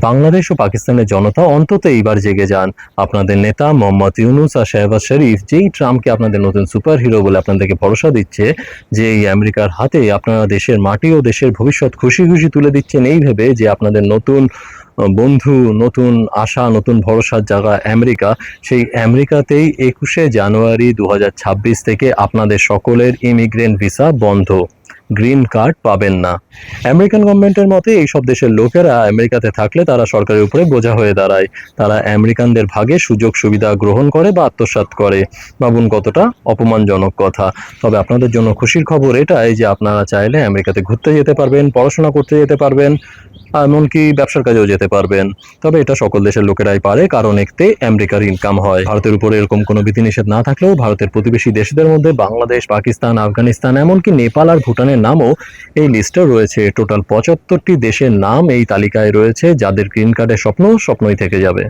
বাংলাদেশ ও পাকিস্তানের জনতা অন্তত এইবার জেগে যান। আপনাদের নেতা মোহাম্মদ ইউনূস আর শাহবাজ শরীফ যেই ট্রাম্পকে আপনাদের নতুন সুপার হিরো বলে আপনাদেরকে ভরসা দিচ্ছে যে এই আমেরিকার হাতে আপনারা দেশের মাটি ও দেশের ভবিষ্যৎ খুশি খুশি তুলে দিচ্ছেন, এই ভেবে যে আপনাদের নতুন বন্ধু, নতুন আশা, নতুন ভরসার জায়গা আমেরিকা, সেই আমেরিকাতেই 21শে জানুয়ারি 2026 থেকে আপনাদের সকলের ইমিগ্রেন্ট ভিসা বন্ধ, গ্রিন কার্ড পাবেন না। আমেরিকান গভর্নমেন্টের মতে এইসব দেশের লোকেরা আমেরিকাতে থাকলে তারা সরকারের উপরে বোঝা হয়ে দাঁড়ায়, তারা আমেরিকানদের ভাগে সুযোগ সুবিধা গ্রহণ করে বা আত্মসাৎ করে। ভাবুন কতটা অপমানজনক কথা। তবে আপনাদের জন্য খুশির খবর এটাই যে আপনারা চাইলে আমেরিকাতে ঘুরতে যেতে পারবেন, পড়াশোনা করতে যেতে পারবেন, এমনকি ব্যবসার কাজেও যেতে পারবেন। তবে এটা সকল দেশের লোকেরাই পারে, কারণ এতে আমেরিকার ইনকাম হয়। ভারতের উপরে এরকম কোনো বিধিনিষেধ না থাকলেও ভারতের প্রতিবেশী দেশদের মধ্যে বাংলাদেশ, পাকিস্তান, আফগানিস্তান, এমনকি নেপাল আর ভুটানের নামও এই লিস্টে রয়েছে। টোটাল 75টি দেশের নাম এই তালিকায় রয়েছে, যাদের গ্রিন কার্ডের স্বপ্নই থেকে যাবে।